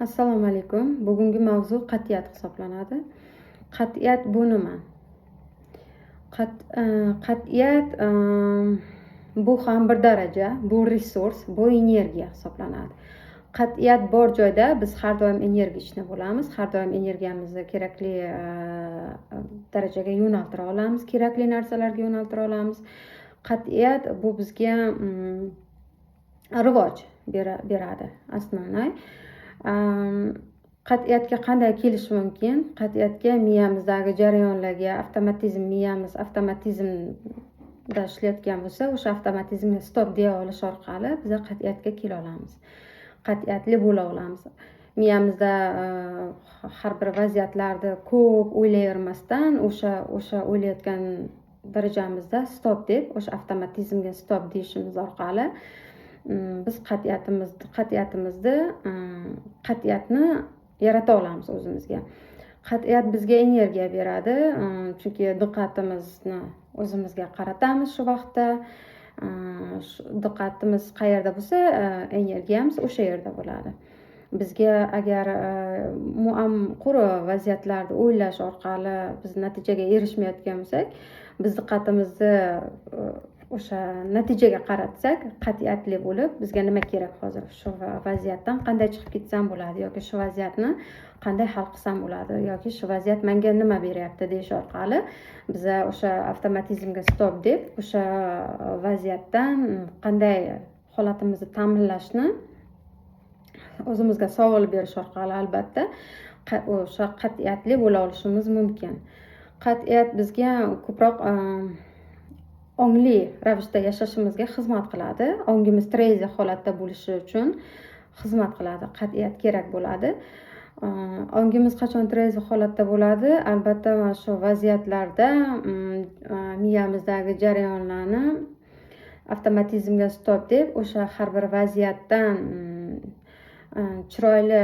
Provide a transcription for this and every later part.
Assalomu alaykum. Bugungi mavzu qat'iyat hisoblanadi. Qat'iyat bu nima? Qat'iyat bu ham bir daraja, bu resurs, bu energiya hisoblanadi. Qat'iyat bor joyda biz har doim energichni bo'lamiz, har doim energiyamizni kerakli darajaga yo'naltira olamiz, kerakli narsalarga yo'naltira olamiz. Qat'iyat bu bizga rivoj beradi asnonoy. Qat'iyatga qanday kelish mumkin? Qat'iyatga miyamizdagi jarayonlarga miyamiz avtomatizmda ishlayotgan bo'lsa, o'sha avtomatizmga stop deya olish orqali biz qat'iyatga kela olamiz. Qat'iyatli bo'la olamiz. Miyamizda har bir vaziyatlarni ko'p o'ylayvermasdan o'sha o'ylayotgan darajamizda stop deb, o'sha avtomatizmga stop deyishimiz orqali biz qat'iyatni yarata olamiz o'zimizga. Qat'iyat bizga energiya beradi, chunki diqqatimizni o'zimizga qaratamiz shu vaqtda. Diqqatimiz qayerda bo'lsa, energiyamiz o'sha yerda bo'ladi. Bizga agar quru vaziyatlarni o'ylash orqali biz natijaga erishmayotgan bo'lsak, biz diqqatimizni o'sha natijaga qaratsak, qat'iyatli bo'lib, bizga nima kerak hozir, shu vaziyatdan qanday chiqib ketsam bo'ladi, yoki shu vaziyatni qanday hal qilsam bo'ladi, yoki shu vaziyat menga nima beryapti deyish orqali biz o'sha avtomatizmga stop deb, o'sha vaziyatdan qanday holatimizni ta'minlashni o'zimizga savol berish orqali albatta o'sha qat'iyatli bo'la olishimiz mumkin. Qat'iyat bizga ko'proq ongli ravishda yashashimizga xizmat qiladi. Ongimiz trezve holatda bo'lishi uchun xizmat qiladi. Qat'iyat kerak bo'ladi. Ongimiz qachon trezve holatda bo'ladi? Albatta mana shu vaziyatlarda miyamizdagi jarayonlarni avtomatizmga stop deb, o'sha har bir vaziyatdan chiroyli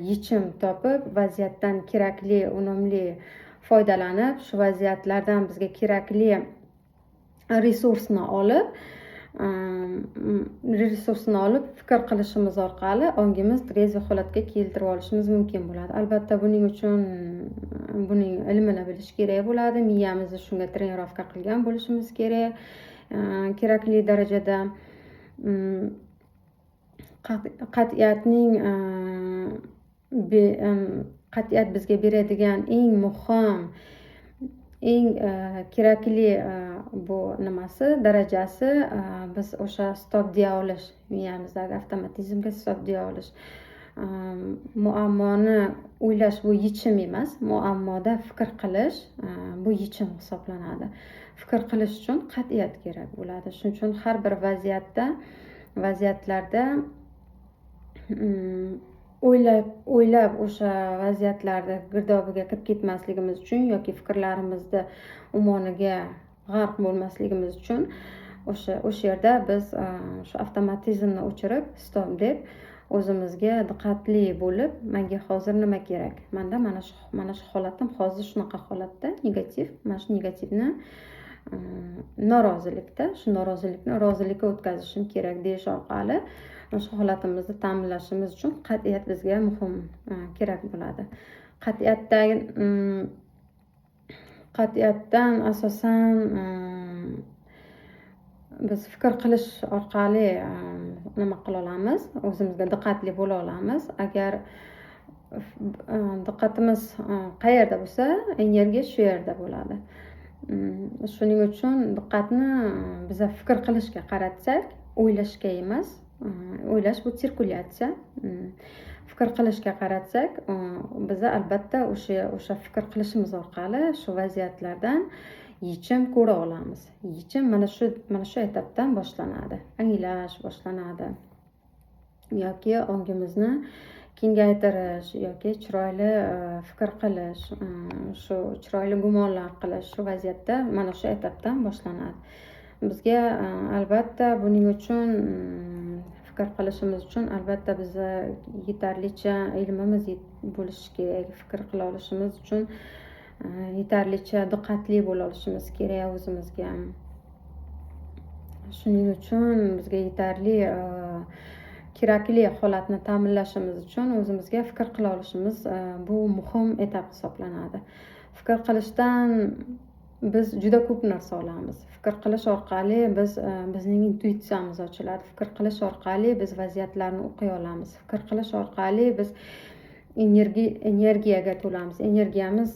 yechim topib, vaziyatdan kerakli, unumli foydalanib, shu vaziyatlardan bizga kerakli resursni olib fikr qilishimiz orqali ongimiz trezve holatga keltirib olishimiz mumkin bo'ladi. Albatta buning uchun buning ilmini bilish kerak bo'ladi. Miyamizni shunga trenirovka qilgan bo'lishimiz kerak. Kerakli darajada qat'iyat bizga beradigan eng muhim, eng kerakli bu nimasi, darajasi biz o'sha stop deya olish, miyamizdagi avtomatizmga stop deya olish. Muammoni o'ylash bu yechim emas, muammoda fikr qilish bu yechim hisoblanadi. Fikr qilish uchun qat'iyat kerak bo'ladi. Shuning uchun har bir vaziyatlarda o'ylab o'sha vaziyatlarda girdobiga kirib ketmasligimiz uchun yoki fikrlarimizni umoniga g'arq bo'lmasligimiz uchun o'sha yerda biz shu avtomatizmni o'chirib, stop deb o'zimizga diqqatli bo'lib, menga hozir nima kerak? Menda mana shu holatim hozir shunaqa holatda, negativ. Mana shu negativni norozilikda, shu norozilikni rozilikka o'tkazishim kerak deyish orqali shu holatimizni ta'minlashimiz uchun qat'iyat bizga muhim, kerak bo'ladi. Qat'iyatdan asosan biz fikr qilish orqali nima qila olamiz? O'zimizga diqqatli bo'la olamiz. Agar diqqatimiz qayerda bo'lsa, energiya shu yerda bo'ladi. Shuning uchun diqqatni biz fikr qilishga qaratsak, o'ylashga emas, o'ylash bu sirkulyatsiya. Fikr qilishga qaratsak, biz albatta o'sha fikr qilishimiz orqali shu vaziyatlardan yechim ko'ra olamiz. Yechim mana shu etapdan boshlanadi. Anglash boshlanadi. Yoki ongimizni kengaytirish yoki chiroyli fikr qilish, shu chiroyli gumonlar qilish shu vaziyatda mana shu etapdan boshlanadi. Bizga albatta buning uchun fikr qilishimiz uchun albatta bizga yetarlicha ilmimiz bo'lishi kerak. Fikr qila olishimiz uchun yetarlicha diqqatli bo'la olishimiz kerak o'zimizga. Shuning uchun bizga yetarli kerakli holatni ta'minlashimiz uchun o'zimizga fikr qila olishimiz bu muhim etap hisoblanadi. Fikr qilishdan biz juda ko'p narsa olamiz. Fikr qilish orqali biz bizning intuitsiyamiz ochiladi. Fikr qilish orqali biz vaziyatlarni o'qiy olamiz. Fikr qilish orqali biz energiyaga to'lamiz. Energiyamiz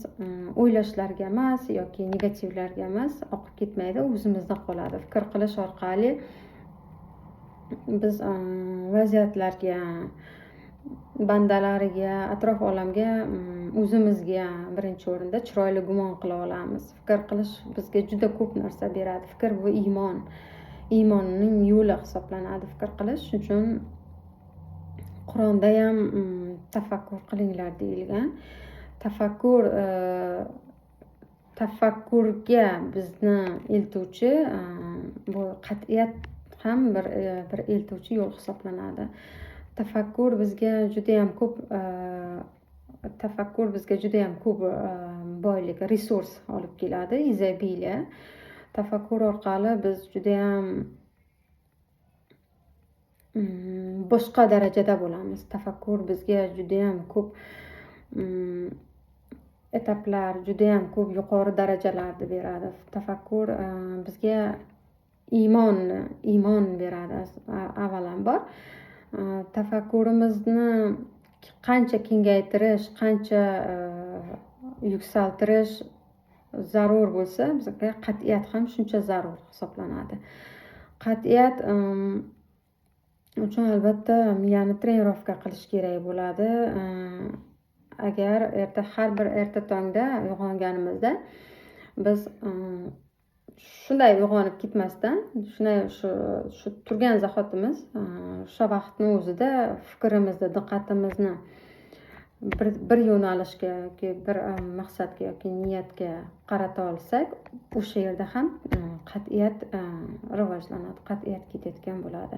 o'ylashlarga emas yoki negativlarga emas oqib ketmaydi, o'zimizda qoladi. Fikr qilish orqali biz vaziyatlarga, bandalariga, atrof olamga, o'zimizga birinchi o'rinda chiroyli gumon qila olamiz. Fikr qilish bizga juda ko'p narsa beradi. Fikr bu iymonning yo'li hisoblanadi fikr qilish. Shuning uchun Qur'onda ham tafakkur qilinglar deyilgan. Tafakkurga bizni eltuvchi bu qat'iyat ham bir eltuvchi yo'l hisoblanadi. Tafakkur bizga juda ham ko'p boylik, resurs olib keladi, izobiliya. Tafakkur orqali biz juda ham boshqa darajada bo'lamiz. Tafakkur bizga juda ham ko'p etaplar, juda ham ko'p yuqori darajalarni beradi. Tafakkur bizga iymon beradi avvalambor. Tafakkurimizni qancha kengaytirish, qancha yuksaltirish zarur bo'lsa, bizga qat'iyat ham shuncha zarur hisoblanadi. Qat'iyat uchun albatta miyani trenirovka qilish kerak bo'ladi. Agar har bir erta tongda uyg'onganimizda biz shunday uyg'onib ketmasdan, shu turgan zahotimiz, o'sha vaqtning o'zida fikrimizni, diqqatimizni bir yo'nalishga yoki bir maqsadga yoki niyatga qarata olsak, o'sha yerda ham qat'iyat rivojlanadi, qat'iyat ketayotgan bo'ladi.